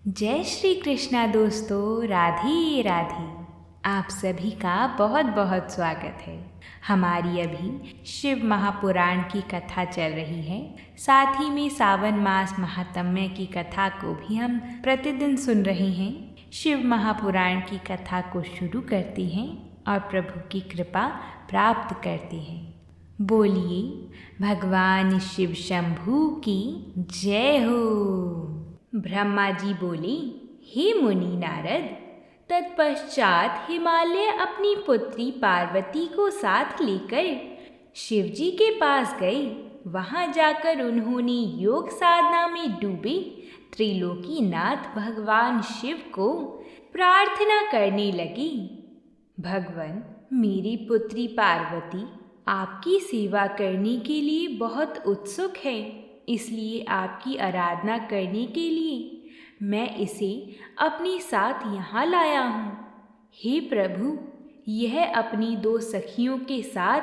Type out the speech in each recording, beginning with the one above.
जय श्री कृष्णा दोस्तों, राधे राधे। आप सभी का बहुत बहुत स्वागत है। हमारी अभी शिव महापुराण की कथा चल रही है। साथ ही में सावन मास महात्म्य की कथा को भी हम प्रतिदिन सुन रहे हैं। शिव महापुराण की कथा को शुरू करते हैं और प्रभु की कृपा प्राप्त करते हैं। बोलिए भगवान शिव शंभू की जय हो। ब्रह्मा जी बोले, हे मुनि नारद, तत्पश्चात हिमालय अपनी पुत्री पार्वती को साथ लेकर शिव जी के पास गए। वहां जाकर उन्होंने योग साधना में डूबे त्रिलोकीनाथ भगवान शिव को प्रार्थना करने लगी। भगवान, मेरी पुत्री पार्वती आपकी सेवा करने के लिए बहुत उत्सुक है, इसलिए आपकी आराधना करने के लिए मैं इसे अपने साथ यहाँ लाया हूँ। हे प्रभु, यह अपनी 2 सखियों के साथ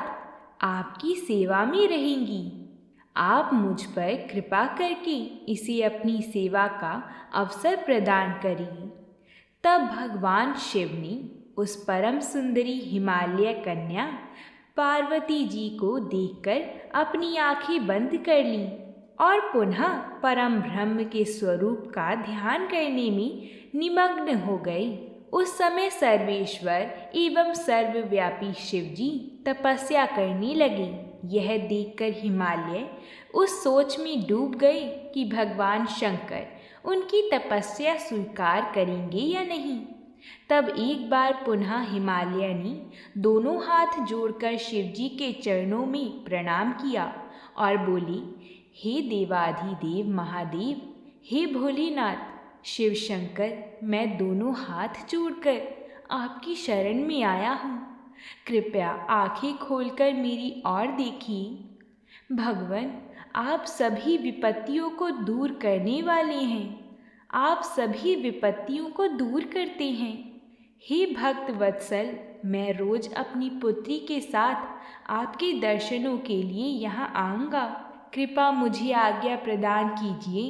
आपकी सेवा में रहेंगी। आप मुझ पर कृपा करके इसे अपनी सेवा का अवसर प्रदान करिए। तब भगवान शिव ने उस परम सुंदरी हिमालय कन्या पार्वती जी को देखकर अपनी आंखें बंद कर लीं और पुनः परम ब्रह्म के स्वरूप का ध्यान करने में निमग्न हो गए। उस समय सर्वेश्वर एवं सर्वव्यापी शिव जी तपस्या करने लगे। यह देखकर हिमालय उस सोच में डूब गए कि भगवान शंकर उनकी तपस्या स्वीकार करेंगे या नहीं। तब एक बार पुनः हिमालय ने दोनों हाथ जोड़कर शिव जी के चरणों में प्रणाम किया और बोली, हे देवाधिदेव महादेव, हे भोलेनाथ शिव शंकर, मैं दोनों हाथ जोड़कर आपकी शरण में आया हूँ। कृपया आंखें खोलकर मेरी ओर देखिए। भगवान, आप सभी विपत्तियों को दूर करने वाले हैं। आप सभी विपत्तियों को दूर करते हैं। हे भक्त वत्सल, मैं रोज अपनी पुत्री के साथ आपके दर्शनों के लिए यहाँ आऊँगा। कृपा मुझे आज्ञा प्रदान कीजिए।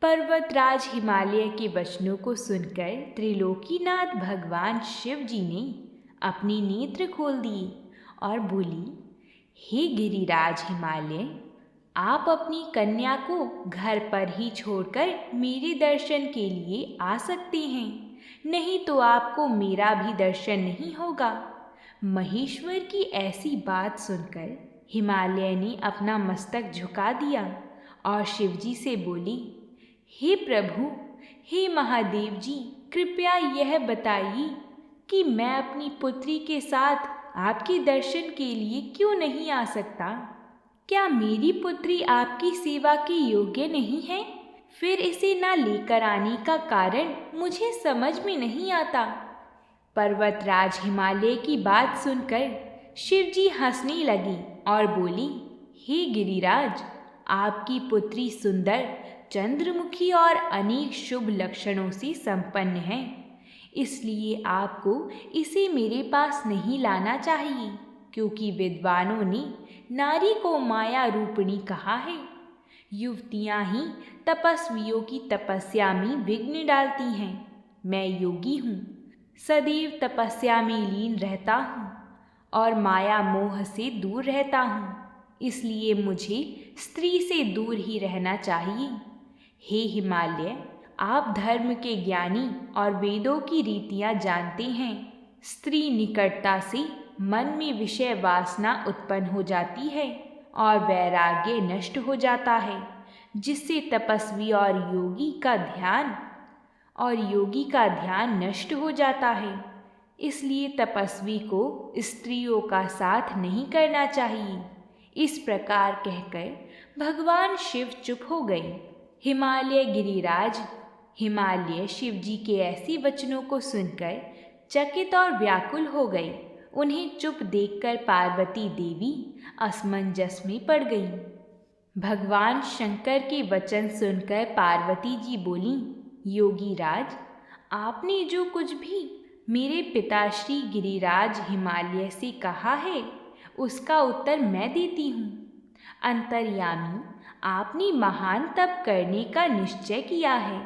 पर्वतराज हिमालय के वचनों को सुनकर त्रिलोकीनाथ भगवान शिव जी ने अपने नेत्र खोल दिए और बोली, हे गिरिराज हिमालय, आप अपनी कन्या को घर पर ही छोड़कर मेरे दर्शन के लिए आ सकते हैं, नहीं तो आपको मेरा भी दर्शन नहीं होगा। महेश्वर की ऐसी बात सुनकर हिमालय ने अपना मस्तक झुका दिया और शिवजी से बोली, हे प्रभु, हे महादेव जी, कृपया यह बताइए कि मैं अपनी पुत्री के साथ आपके दर्शन के लिए क्यों नहीं आ सकता? क्या मेरी पुत्री आपकी सेवा के योग्य नहीं है? फिर इसे ना लेकर आने का कारण मुझे समझ में नहीं आता। पर्वतराज हिमालय की बात सुनकर शिवजी हंसने लगी और बोली, हे गिरिराज, आपकी पुत्री सुंदर, चंद्रमुखी और अनेक शुभ लक्षणों से संपन्न है, इसलिए आपको इसे मेरे पास नहीं लाना चाहिए, क्योंकि विद्वानों ने नारी को माया रूपिणी कहा है। युवतियाँ ही तपस्वियों की तपस्या में विघ्न डालती हैं। मैं योगी हूँ, सदैव तपस्या में लीन रहता हूँ और माया मोह से दूर रहता हूँ, इसलिए मुझे स्त्री से दूर ही रहना चाहिए। हे हिमालय, आप धर्म के ज्ञानी और वेदों की रीतियाँ जानते हैं। स्त्री निकटता से मन में विषय वासना उत्पन्न हो जाती है और वैराग्य नष्ट हो जाता है, जिससे तपस्वी और योगी का ध्यान नष्ट हो जाता है। इसलिए तपस्वी को स्त्रियों का साथ नहीं करना चाहिए। इस प्रकार कहकर भगवान शिव चुप हो गए। हिमालय शिव जी के ऐसे वचनों को सुनकर चकित और व्याकुल हो गई। उन्हें चुप देखकर पार्वती देवी असमंजस में पड़ गई। भगवान शंकर के वचन सुनकर पार्वती जी बोली, योगी राज, आपने जो कुछ भी मेरे पिताश्री गिरिराज हिमालय से कहा है, उसका उत्तर मैं देती हूँ। अंतर्यामी, आपने महान तप करने का निश्चय किया है।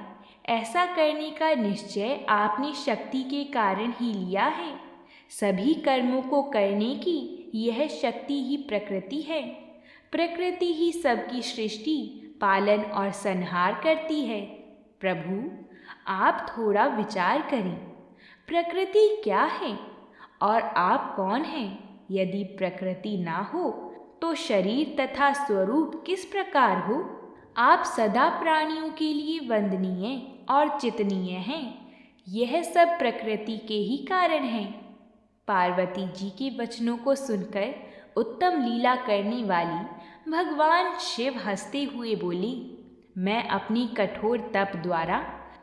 ऐसा करने का निश्चय आपने शक्ति के कारण ही लिया है। सभी कर्मों को करने की यह शक्ति ही प्रकृति है। प्रकृति ही सबकी सृष्टि, पालन और संहार करती है। प्रभु, आप थोड़ा विचार करें, प्रकृति क्या है और आप कौन हैं? यदि प्रकृति ना हो तो शरीर तथा स्वरूप किस प्रकार हो? आप सदा प्राणियों के लिए वंदनीय और चितनीय हैं। यह सब प्रकृति के ही कारण है। पार्वती जी के वचनों को सुनकर उत्तम लीला करने वाली भगवान शिव हंसते हुए बोले, मैं अपनी कठोर तप द्वारा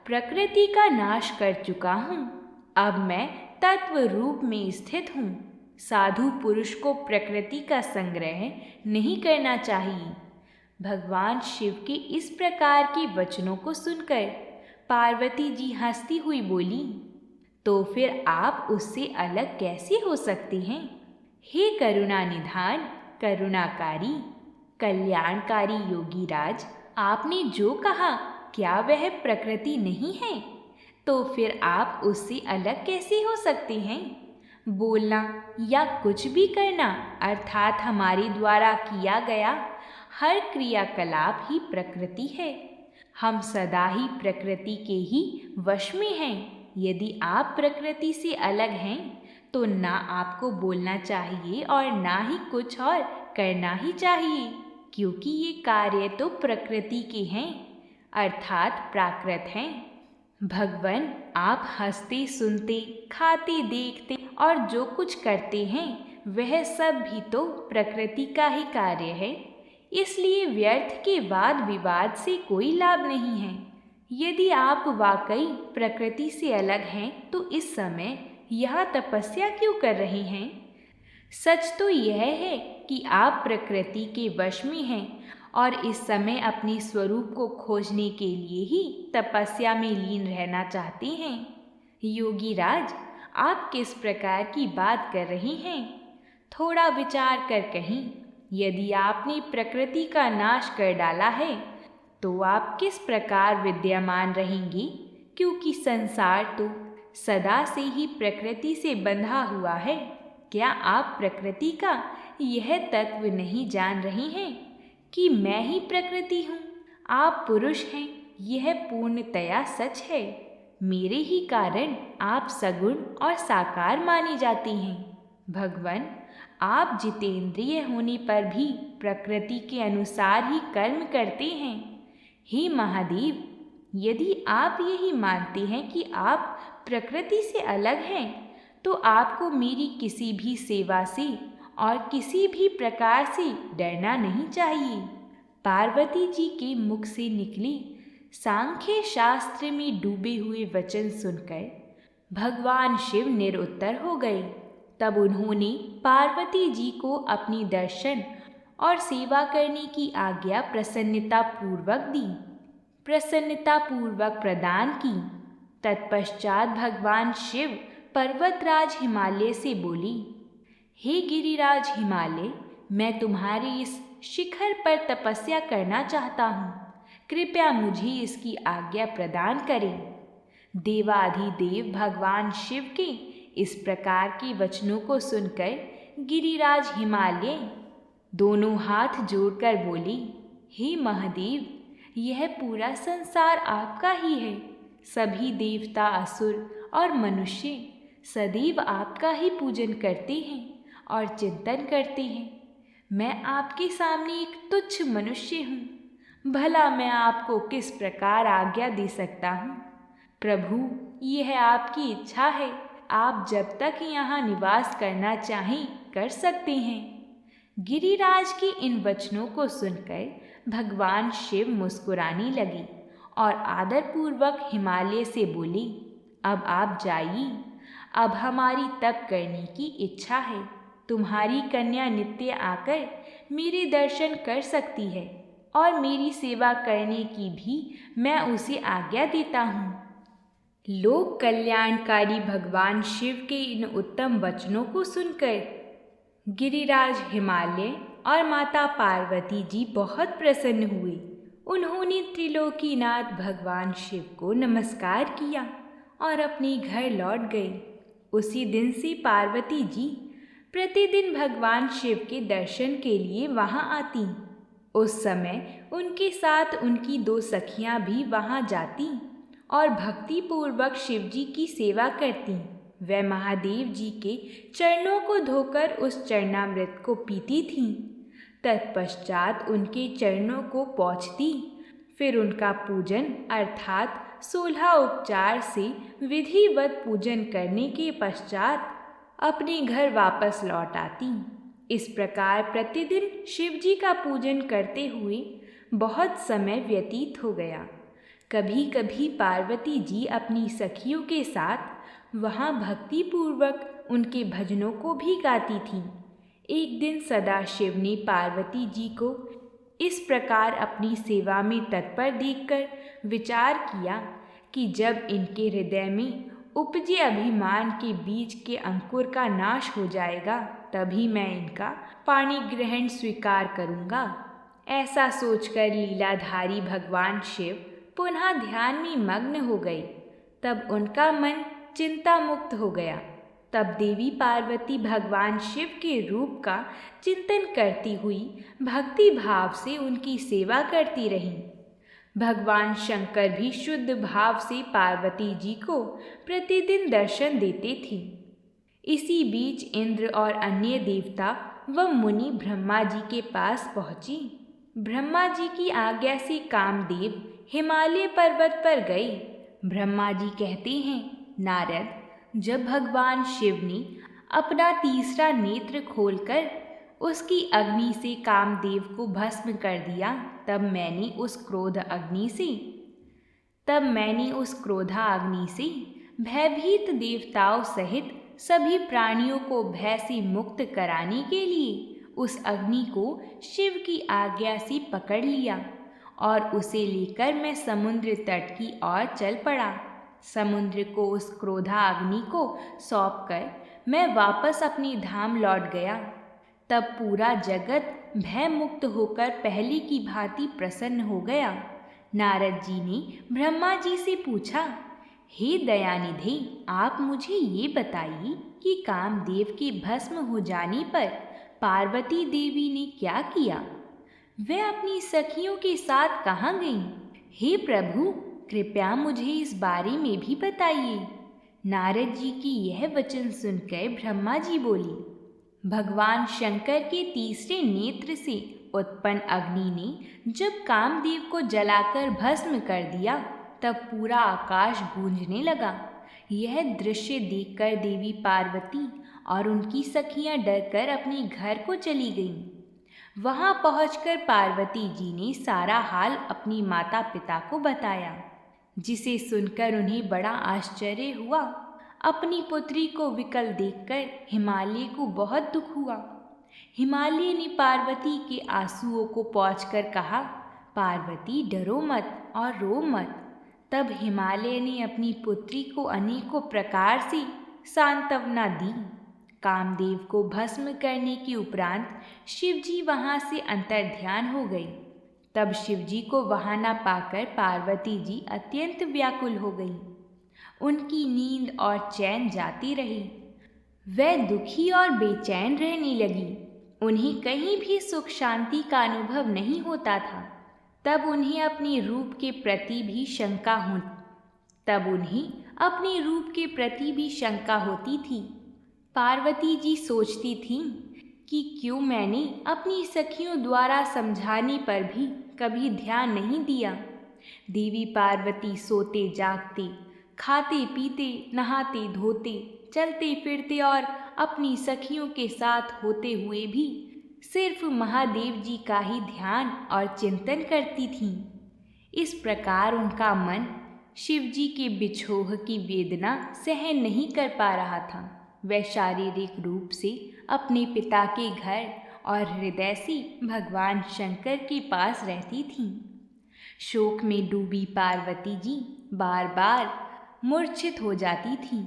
प्रकृति का नाश कर चुका हूँ। अब मैं तत्व रूप में स्थित हूँ। साधु पुरुष को प्रकृति का संग्रह नहीं करना चाहिए। भगवान शिव के इस प्रकार के वचनों को सुनकर पार्वती जी हंसती हुई बोली, तो फिर आप उससे अलग कैसे हो सकते हैं? हे करुणा निधान, करुणाकारी, कल्याणकारी योगी राज, आपने जो कहा क्या वह प्रकृति नहीं है? तो फिर आप उससे अलग कैसे हो सकते हैं? बोलना या कुछ भी करना अर्थात हमारे द्वारा किया गया हर क्रियाकलाप ही प्रकृति है। हम सदा ही प्रकृति के ही वश में हैं। यदि आप प्रकृति से अलग हैं तो ना आपको बोलना चाहिए और ना ही कुछ और करना ही चाहिए, क्योंकि ये कार्य तो प्रकृति के हैं अर्थात प्राकृत हैं। भगवान, आप हंसते, सुनते, खाते, देखते और जो कुछ करते हैं वह सब भी तो प्रकृति का ही कार्य है। इसलिए व्यर्थ के वाद विवाद से कोई लाभ नहीं है। यदि आप वाकई प्रकृति से अलग हैं तो इस समय यहाँ तपस्या क्यों कर रहे हैं? सच तो यह है कि आप प्रकृति के वश में हैं और इस समय अपने स्वरूप को खोजने के लिए ही तपस्या में लीन रहना चाहते हैं। योगी राज, आप किस प्रकार की बात कर रहे हैं? थोड़ा विचार कर कहें। यदि आपने प्रकृति का नाश कर डाला है तो आप किस प्रकार विद्यमान रहेंगे? क्योंकि संसार तो सदा से ही प्रकृति से बंधा हुआ है। क्या आप प्रकृति का यह तत्व नहीं जान रहे हैं कि मैं ही प्रकृति हूँ? आप पुरुष हैं, यह पूर्णतया सच है। मेरे ही कारण आप सगुण और साकार माने जाते हैं। भगवान, आप जितेंद्रिय होने पर भी प्रकृति के अनुसार ही कर्म करते हैं। हे महादेव, यदि आप यही मानते हैं कि आप प्रकृति से अलग हैं तो आपको मेरी किसी भी सेवा से और किसी भी प्रकार से डरना नहीं चाहिए। पार्वती जी के मुख से निकली सांख्य शास्त्र में डूबे हुए वचन सुनकर भगवान शिव निरुत्तर हो गए। तब उन्होंने पार्वती जी को अपनी दर्शन और सेवा करने की आज्ञा प्रसन्नता पूर्वक प्रदान की। तत्पश्चात भगवान शिव पर्वतराज हिमालय से बोली, हे गिरिराज हिमालय, मैं तुम्हारे इस शिखर पर तपस्या करना चाहता हूँ। कृपया मुझे इसकी आज्ञा प्रदान करें। देवाधिदेव भगवान शिव के इस प्रकार के वचनों को सुनकर गिरिराज हिमालय दोनों हाथ जोड़कर बोली, हे महादेव, यह पूरा संसार आपका ही है। सभी देवता, असुर और मनुष्य सदैव आपका ही पूजन करते हैं और चिंतन करते हैं। मैं आपके सामने एक तुच्छ मनुष्य हूँ। भला मैं आपको किस प्रकार आज्ञा दे सकता हूँ? प्रभु, यह आपकी इच्छा है। आप जब तक यहाँ निवास करना चाहें कर सकते हैं। गिरिराज के इन वचनों को सुनकर भगवान शिव मुस्कुराने लगे और आदरपूर्वक हिमालय से बोले, अब आप जाइए। अब हमारी तप करने की इच्छा है। तुम्हारी कन्या नित्य आकर मेरे दर्शन कर सकती है और मेरी सेवा करने की भी मैं उसे आज्ञा देता हूँ। लोक कल्याणकारी भगवान शिव के इन उत्तम वचनों को सुनकर गिरिराज हिमालय और माता पार्वती जी बहुत प्रसन्न हुए। उन्होंने त्रिलोकीनाथ भगवान शिव को नमस्कार किया और अपने घर लौट गए। उसी दिन से पार्वती जी प्रतिदिन भगवान शिव के दर्शन के लिए वहां आती। उस समय उनके साथ उनकी 2 सखियां भी वहां जाती और भक्तिपूर्वक शिव जी की सेवा करती। वह महादेव जी के चरणों को धोकर उस चरणामृत को पीती थीं। तत्पश्चात उनके चरणों को पोंछती, फिर उनका पूजन अर्थात 16 उपचार से विधिवत पूजन करने के पश्चात अपने घर वापस लौट आती। इस प्रकार प्रतिदिन शिव जी का पूजन करते हुए बहुत समय व्यतीत हो गया। कभी कभी पार्वती जी अपनी सखियों के साथ वहाँ भक्तिपूर्वक उनके भजनों को भी गाती थीं। एक दिन सदाशिव ने पार्वती जी को इस प्रकार अपनी सेवा में तत्पर देखकर विचार किया कि जब इनके हृदय में उपजे अभिमान के बीज के अंकुर का नाश हो जाएगा, तभी मैं इनका पाणी ग्रहण स्वीकार करूँगा। ऐसा सोचकर लीलाधारी भगवान शिव पुनः ध्यान में मग्न हो गए। तब उनका मन चिंता मुक्त हो गया। तब देवी पार्वती भगवान शिव के रूप का चिंतन करती हुई भक्ति भाव से उनकी सेवा करती रहीं। भगवान शंकर भी शुद्ध भाव से पार्वती जी को प्रतिदिन दर्शन देते थे। इसी बीच इंद्र और अन्य देवता व मुनि ब्रह्मा जी के पास पहुँचे। ब्रह्मा जी की आज्ञा से कामदेव हिमालय पर्वत पर गए। ब्रह्मा जी कहते हैं, नारद, जब भगवान शिव ने अपना तीसरा नेत्र खोलकर उसकी अग्नि से कामदेव को भस्म कर दिया, तब मैंने उस क्रोधा अग्नि से भयभीत देवताओं सहित सभी प्राणियों को भय से मुक्त कराने के लिए उस अग्नि को शिव की आज्ञा से पकड़ लिया और उसे लेकर मैं समुद्र तट की ओर चल पड़ा। समुद्र को उस क्रोधाग्नि को सौंपकर मैं वापस अपनी धाम लौट गया। तब पूरा जगत भय मुक्त होकर पहले की भांति प्रसन्न हो गया। नारद जी ने ब्रह्मा जी से पूछा, हे दयानिधि, आप मुझे ये बताइए कि कामदेव के भस्म हो जाने पर पार्वती देवी ने क्या किया? वह अपनी सखियों के साथ कहाँ गईं? हे प्रभु, कृपया मुझे इस बारे में भी बताइए। नारद जी की यह वचन सुनकर ब्रह्मा जी बोली, भगवान शंकर के तीसरे नेत्र से उत्पन्न अग्नि ने जब कामदेव को जलाकर भस्म कर दिया, तब पूरा आकाश गूंजने लगा। यह दृश्य देखकर देवी पार्वती और उनकी सखियां डरकर अपने घर को चली गईं। वहां पहुंचकर पार्वती जी ने सारा हाल अपनी माता पिता को बताया, जिसे सुनकर उन्हें बड़ा आश्चर्य हुआ। अपनी पुत्री को विकल देखकर हिमालय को बहुत दुख हुआ। हिमालय ने पार्वती के आंसुओं को पोंछकर कहा, पार्वती, डरो मत और रो मत। तब हिमालय ने अपनी पुत्री को अनेकों प्रकार से सांत्वना दी। कामदेव को भस्म करने के उपरांत शिवजी वहाँ से अंतर्ध्यान हो गई। तब शिवजी को वहाँ न पाकर पार्वती जी अत्यंत व्याकुल हो गई। उनकी नींद और चैन जाती रही। वह दुखी और बेचैन रहने लगी। उन्हें कहीं भी सुख शांति का अनुभव नहीं होता था। तब उन्हें अपने रूप के प्रति भी शंका होती थी। पार्वती जी सोचती थीं कि क्यों मैंने अपनी सखियों द्वारा समझाने पर भी कभी ध्यान नहीं दिया। देवी पार्वती सोते जागते, खाते पीते, नहाते धोते, चलते फिरते और अपनी सखियों के साथ होते हुए भी सिर्फ महादेव जी का ही ध्यान और चिंतन करती थीं। इस प्रकार उनका मन शिव जी के बिछोह की वेदना सहन नहीं कर पा रहा था। वह शारीरिक रूप से अपने पिता के घर और हृदय से भगवान शंकर के पास रहती थीं। शोक में डूबी पार्वती जी बार बार मूर्छित हो जाती थीं।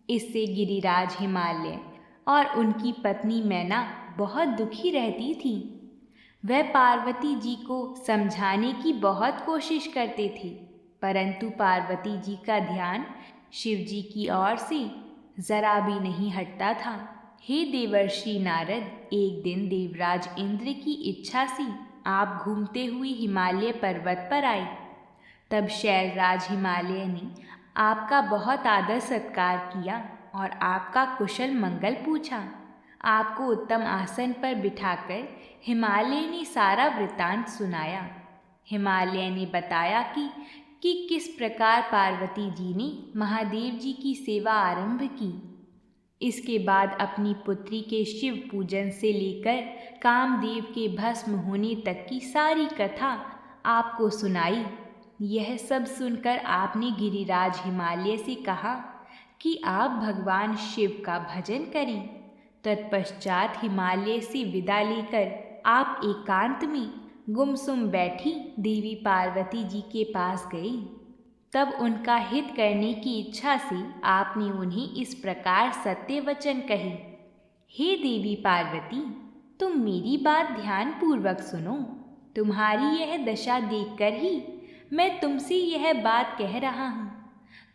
इससे गिरिराज हिमालय और उनकी पत्नी मैना बहुत दुखी रहती थीं। वह पार्वती जी को समझाने की बहुत कोशिश करते थे, परंतु पार्वती जी का ध्यान शिव जी की ओर से जरा भी नहीं हटता था। हे देवर्षि नारद, एक दिन देवराज इंद्र की इच्छा से आप घूमते हुए हिमालय पर्वत पर आए। तब शैलराज हिमालय ने आपका बहुत आदर सत्कार किया और आपका कुशल मंगल पूछा। आपको उत्तम आसन पर बिठाकर हिमालय ने सारा वृत्तांत सुनाया। हिमालय ने बताया कि किस प्रकार पार्वती जी ने महादेव जी की सेवा आरंभ की। इसके बाद अपनी पुत्री के शिव पूजन से लेकर कामदेव के भस्म होने तक की सारी कथा आपको सुनाई। यह सब सुनकर आपने गिरिराज हिमालय से कहा कि आप भगवान शिव का भजन करें। तत्पश्चात हिमालय से विदा लेकर आप एकांत में गुमसुम बैठी देवी पार्वती जी के पास गए। तब उनका हित करने की इच्छा से आपने उन्हें इस प्रकार सत्य वचन कहे। हे देवी पार्वती, तुम मेरी बात ध्यान पूर्वक सुनो। तुम्हारी यह दशा देखकर ही मैं तुमसे यह बात कह रहा हूँ।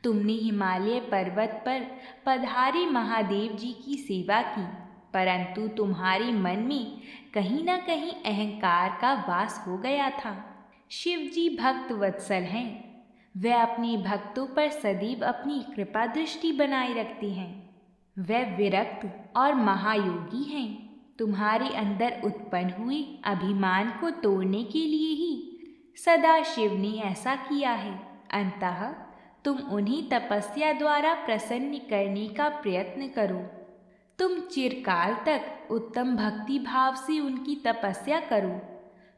तुमने हिमालय पर्वत पर पधारे महादेव जी की सेवा की, परंतु तुम्हारे मन में कहीं ना कहीं अहंकार का वास हो गया था। शिव जी भक्त वत्सल हैं। वे अपने भक्तों पर सदैव अपनी कृपा दृष्टि बनाए रखते हैं। वे विरक्त और महायोगी हैं। तुम्हारे अंदर उत्पन्न हुए अभिमान को तोड़ने के लिए ही सदा शिव ने ऐसा किया है। अंततः तुम उन्हें तपस्या द्वारा प्रसन्न करने का प्रयत्न करो। तुम चिरकाल तक उत्तम भक्ति भाव से उनकी तपस्या करो।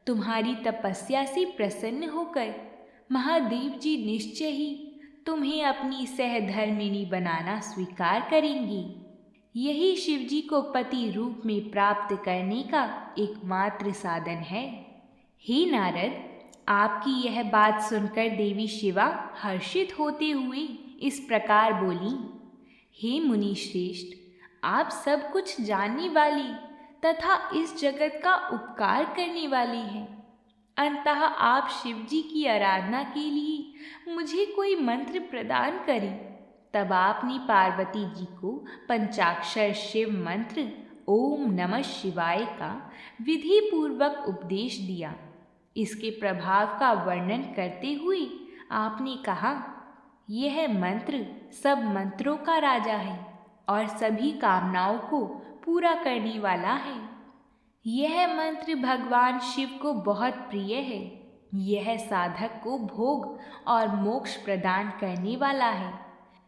तुम्हारी तपस्या से प्रसन्न होकर महादेव जी निश्चय ही तुम्हें अपनी सहधर्मिणी बनाना स्वीकार करेंगे। यही शिव जी को पति रूप में प्राप्त करने का एकमात्र साधन है। हे नारद, आपकी यह बात सुनकर देवी शिवा हर्षित होते हुए इस प्रकार बोली। हे मुनि श्रेष्ठ, आप सब कुछ जानने वाली तथा इस जगत का उपकार करने वाली हैं। अंततः आप शिव जी की आराधना के लिए मुझे कोई मंत्र प्रदान करें। तब आपने पार्वती जी को पंचाक्षर शिव मंत्र ओम नमः शिवाय का विधि पूर्वक उपदेश दिया। इसके प्रभाव का वर्णन करते हुए आपने कहा, यह मंत्र सब मंत्रों का राजा है और सभी कामनाओं को पूरा करने वाला है। यह मंत्र भगवान शिव को बहुत प्रिय है। यह साधक को भोग और मोक्ष प्रदान करने वाला है।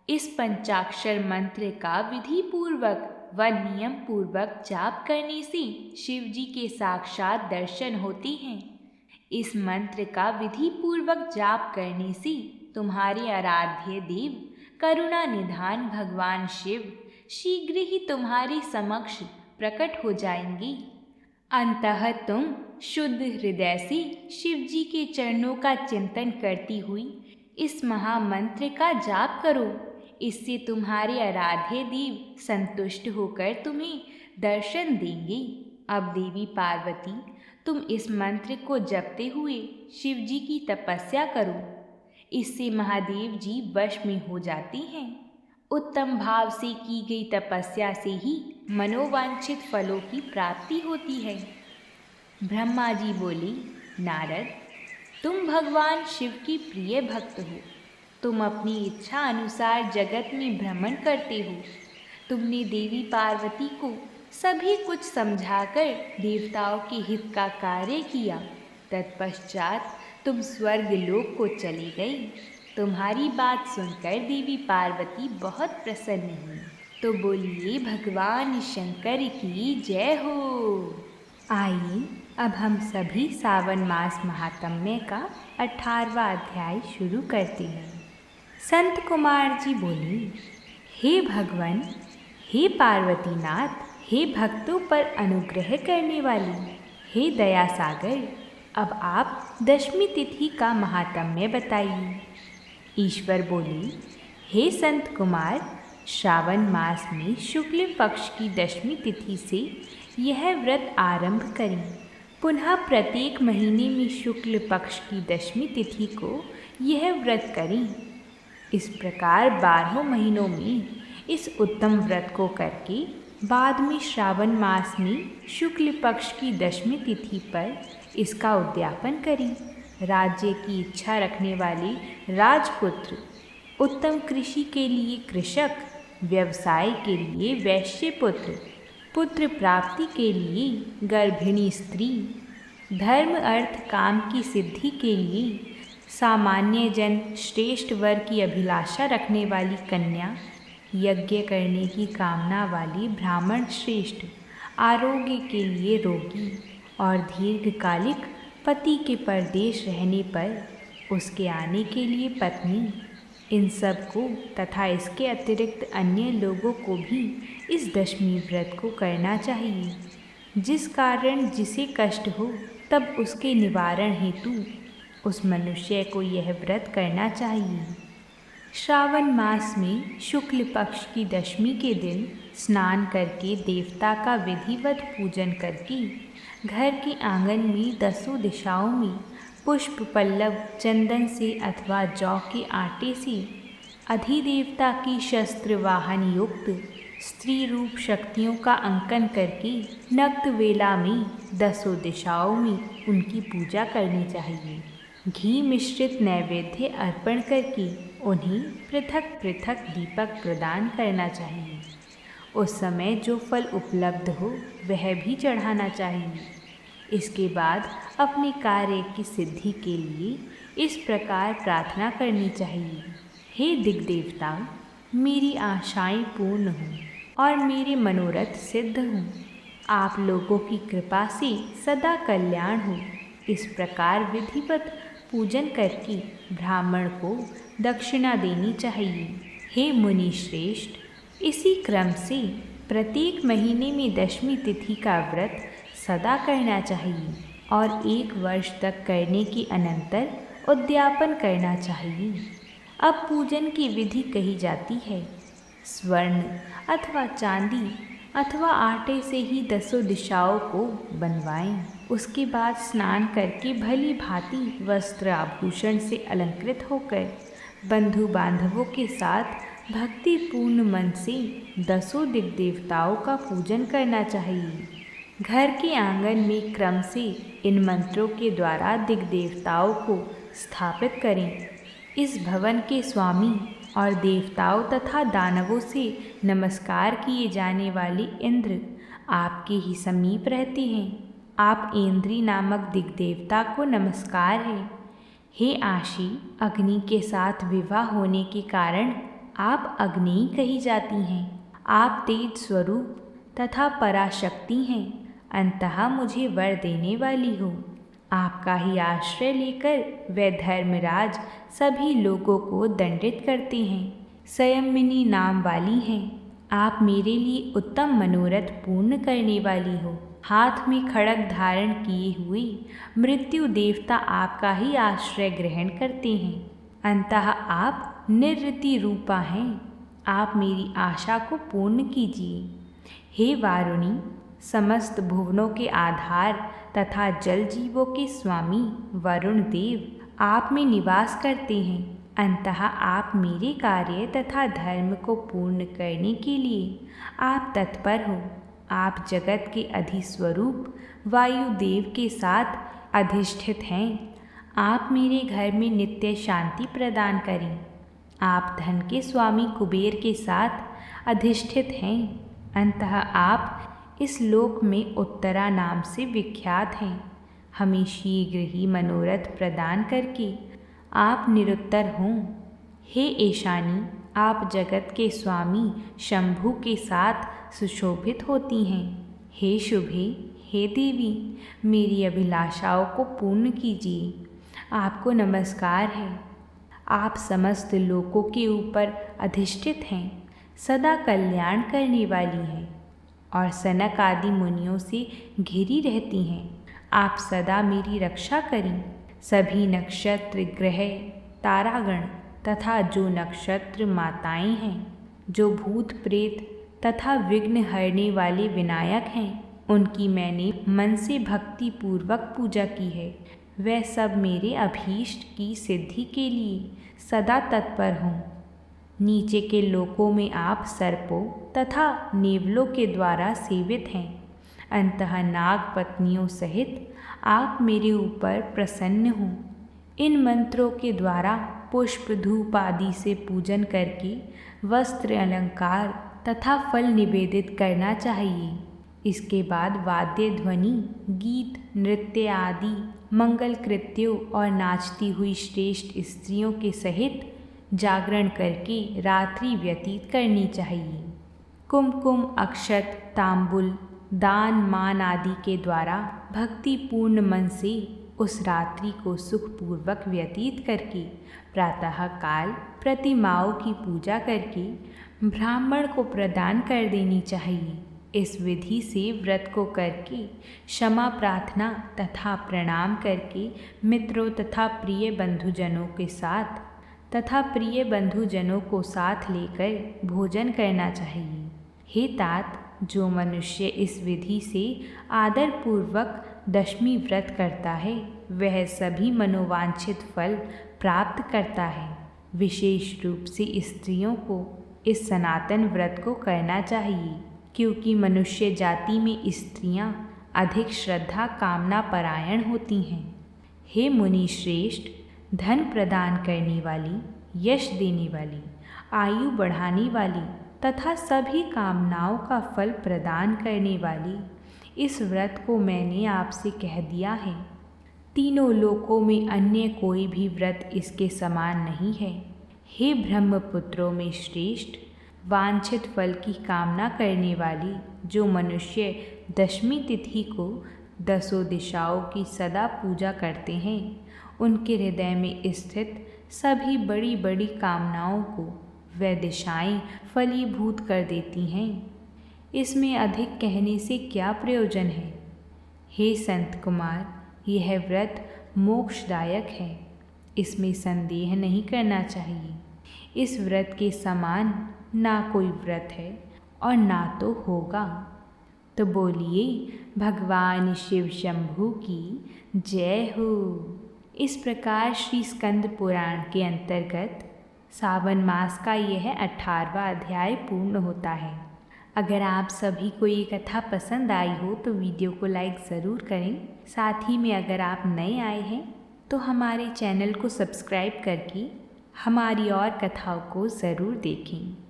इस पंचाक्षर मंत्र का विधि पूर्वक व नियम पूर्वक जाप करने से शिव जी के साक्षात दर्शन होते हैं। इस मंत्र का विधि पूर्वक जाप करने से तुम्हारे आराध्य देव करुणा निधान भगवान शिव शीघ्र ही तुम्हारे समक्ष प्रकट हो जाएंगे। अंततः तुम शुद्ध हृदय से शिव जी के चरणों का चिंतन करती हुई इस महामंत्र का जाप करो। इससे तुम्हारे आराध्य देव संतुष्ट होकर तुम्हें दर्शन देंगे। अब देवी पार्वती, तुम इस मंत्र को जपते हुए शिव जी की तपस्या करो। इससे महादेव जी वश में हो जाते हैं। उत्तम भाव से की गई तपस्या से ही मनोवांछित फलों की प्राप्ति होती है। ब्रह्मा जी बोले, नारद, तुम भगवान शिव की प्रिय भक्त हो। तुम अपनी इच्छा अनुसार जगत में भ्रमण करते हो। तुमने देवी पार्वती को सभी कुछ समझाकर देवताओं के हित का कार्य किया। तत्पश्चात तुम स्वर्ग लोक को चले गए। तुम्हारी बात सुनकर देवी पार्वती बहुत प्रसन्न हुई। तो बोलिए भगवान शंकर की जय हो। आइए अब हम सभी सावन मास महात्म्य का 18वां अध्याय शुरू करते हैं। संत कुमार जी बोले, हे भगवान, हे पार्वतीनाथ, हे भक्तों पर अनुग्रह करने वाली, हे दया सागर, अब आप दशमी तिथि का महात्म्य बताइए। ईश्वर बोले, हे संत कुमार, श्रावण मास में शुक्ल पक्ष की दशमी तिथि से यह व्रत आरंभ करें। पुनः प्रत्येक महीने में शुक्ल पक्ष की दशमी तिथि को यह व्रत करें। इस प्रकार 12 महीनों में इस उत्तम व्रत को करके बाद में श्रावण मास में शुक्ल पक्ष की दशमी तिथि पर इसका उद्यापन करें। राज्य की इच्छा रखने वाले राजपुत्र, उत्तम कृषि के लिए कृषक, व्यवसाय के लिए वैश्य पुत्र, पुत्र प्राप्ति के लिए गर्भिणी स्त्री, धर्म अर्थ काम की सिद्धि के लिए सामान्य जन श्रेष्ठ वर की अभिलाषा रखने वाली कन्या, यज्ञ करने की कामना वाली ब्राह्मण श्रेष्ठ, आरोग्य के लिए रोगी और दीर्घकालिक पति के परदेश रहने पर उसके आने के लिए पत्नी, इन सब को तथा इसके अतिरिक्त अन्य लोगों को भी इस दशमी व्रत को करना चाहिए। जिस कारण जिसे कष्ट हो तब उसके निवारण हेतु उस मनुष्य को यह व्रत करना चाहिए। श्रावण मास में शुक्ल पक्ष की दशमी के दिन स्नान करके देवता का विधिवत पूजन करके घर के आंगन में 10 दिशाओं में पुष्प पल्लव चंदन से अथवा जौ के आटे से अधिदेवता की शस्त्र वाहन युक्त स्त्री रूप शक्तियों का अंकन करके नक्त वेला में 10 दिशाओं में उनकी पूजा करनी चाहिए। घी मिश्रित नैवेद्य अर्पण करके उन्हें पृथक पृथक दीपक प्रदान करना चाहिए। उस समय जो फल उपलब्ध हो वह भी चढ़ाना चाहिए। इसके बाद अपने कार्य की सिद्धि के लिए इस प्रकार प्रार्थना करनी चाहिए। हे दिग्देवता, मेरी आशाएं पूर्ण हों और मेरे मनोरथ सिद्ध हों। आप लोगों की कृपा से सदा कल्याण हो। इस प्रकार विधिवत पूजन करके ब्राह्मण को दक्षिणा देनी चाहिए। हे मुनि श्रेष्ठ, इसी क्रम से प्रत्येक महीने में दशमी तिथि का व्रत सदा करना चाहिए और 1 वर्ष तक करने के अनंतर उद्यापन करना चाहिए। अब पूजन की विधि कही जाती है। स्वर्ण अथवा चांदी अथवा आटे से ही 10 दिशाओं को बनवाएं। उसके बाद स्नान करके भली भांति वस्त्र आभूषण से अलंकृत होकर बंधु बांधवों के साथ भक्तिपूर्ण मन से 10 दिग्देवताओं का पूजन करना चाहिए। घर के आंगन में क्रम से इन मंत्रों के द्वारा दिग्देवताओं को स्थापित करें। इस भवन के स्वामी और देवताओं तथा दानवों से नमस्कार किए जाने वाले इंद्र आपके ही समीप रहते हैं। आप इंद्री नामक दिग्देवता को नमस्कार है। हे आशी, अग्नि के साथ विवाह होने के कारण आप अग्नि कही जाती हैं। आप तेज स्वरूप तथा पराशक्ति हैं। अंततः मुझे वर देने वाली हो। आपका ही आश्रय लेकर वे धर्मराज सभी लोगों को दंडित करते हैं। संयमिनी नाम वाली हैं। आप मेरे लिए उत्तम मनोरथ पूर्ण करने वाली हो। हाथ में खड्ग धारण किए हुए मृत्यु देवता आपका ही आश्रय ग्रहण करते हैं। अंततः आप निरृति रूपा हैं। आप मेरी आशा को पूर्ण कीजिए। हे वारुणी, समस्त भुवनों के आधार तथा जल जीवों के स्वामी वरुण देव आप में निवास करते हैं। अंततः आप मेरे कार्य तथा धर्म को पूर्ण करने के लिए आप तत्पर हो। आप जगत के अधिस्वरूप वायुदेव के साथ अधिष्ठित हैं। आप मेरे घर में नित्य शांति प्रदान करें। आप धन के स्वामी कुबेर के साथ अधिष्ठित हैं। अंततः आप इस लोक में उत्तरा नाम से विख्यात हैं। हमें शीघ्र ही मनोरथ प्रदान करके आप निरुत्तर हों। हे ईशानी, आप जगत के स्वामी शंभु के साथ सुशोभित होती हैं। हे शुभे, हे देवी, मेरी अभिलाषाओं को पूर्ण कीजिए। आपको नमस्कार है। आप समस्त लोकों के ऊपर अधिष्ठित हैं, सदा कल्याण करने वाली हैं और सनक आदि मुनियों से घिरी रहती हैं। आप सदा मेरी रक्षा करें। सभी नक्षत्र, ग्रह, तारागण तथा जो नक्षत्र माताएं हैं, जो भूत प्रेत तथा विघ्न हरने वाले विनायक हैं, उनकी मैंने मन से भक्ति पूर्वक पूजा की है। वह सब मेरे अभीष्ट की सिद्धि के लिए सदा तत्पर हों। नीचे के लोकों में आप सर्पों तथा नेवलों के द्वारा सेवित हैं, अतः नाग पत्नियों सहित आप मेरे ऊपर प्रसन्न हों। इन मंत्रों के द्वारा पुष्प धूप आदि से पूजन करके वस्त्र अलंकार तथा फल निवेदित करना चाहिए। इसके बाद वाद्य ध्वनि, गीत, नृत्य आदि मंगल कृत्यों और नाचती हुई श्रेष्ठ स्त्रियों के सहित जागरण करके रात्रि व्यतीत करनी चाहिए। कुमकुम, अक्षत, तांबुल, दान मान आदि के द्वारा भक्तिपूर्ण मन से उस रात्रि को सुखपूर्वक व्यतीत करके प्रातः काल प्रतिमाओं की पूजा करके ब्राह्मण को प्रदान कर देनी चाहिए। इस विधि से व्रत को करके क्षमा प्रार्थना तथा प्रणाम करके मित्रों तथा प्रिय बंधुजनों को साथ लेकर भोजन करना चाहिए। हे तात, जो मनुष्य इस विधि से आदरपूर्वक दशमी व्रत करता है वह सभी मनोवांछित फल प्राप्त करता है। विशेष रूप से स्त्रियों को इस सनातन व्रत को करना चाहिए, क्योंकि मनुष्य जाति में स्त्रियां अधिक श्रद्धा कामना परायण होती हैं। हे मुनि श्रेष्ठ, धन प्रदान करने वाली, यश देने वाली, आयु बढ़ाने वाली तथा सभी कामनाओं का फल प्रदान करने वाली इस व्रत को मैंने आपसे कह दिया है। तीनों लोकों में अन्य कोई भी व्रत इसके समान नहीं है। हे ब्रह्मपुत्रों में श्रेष्ठ, वांछित फल की कामना करने वाली जो मनुष्य दशमी तिथि को 10 दिशाओं की सदा पूजा करते हैं, उनके हृदय में स्थित सभी बड़ी बड़ी कामनाओं को वह दिशाएं फलीभूत कर देती हैं। इसमें अधिक कहने से क्या प्रयोजन है। हे संत कुमार, यह व्रत मोक्षदायक है, इसमें संदेह नहीं करना चाहिए। इस व्रत के समान ना कोई व्रत है और ना तो होगा। तो बोलिए भगवान शिव शंभू की जय हो। इस प्रकार श्री स्कंद पुराण के अंतर्गत सावन मास का यह 18वां अध्याय पूर्ण होता है। अगर आप सभी को ये कथा पसंद आई हो तो वीडियो को लाइक ज़रूर करें। साथ ही में अगर आप नए आए हैं तो हमारे चैनल को सब्सक्राइब करके हमारी और कथाओं को ज़रूर देखें।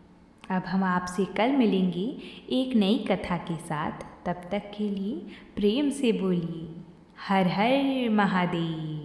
अब हम आपसे कल मिलेंगे एक नई कथा के साथ। तब तक के लिए प्रेम से बोलिए हर हर महादेव।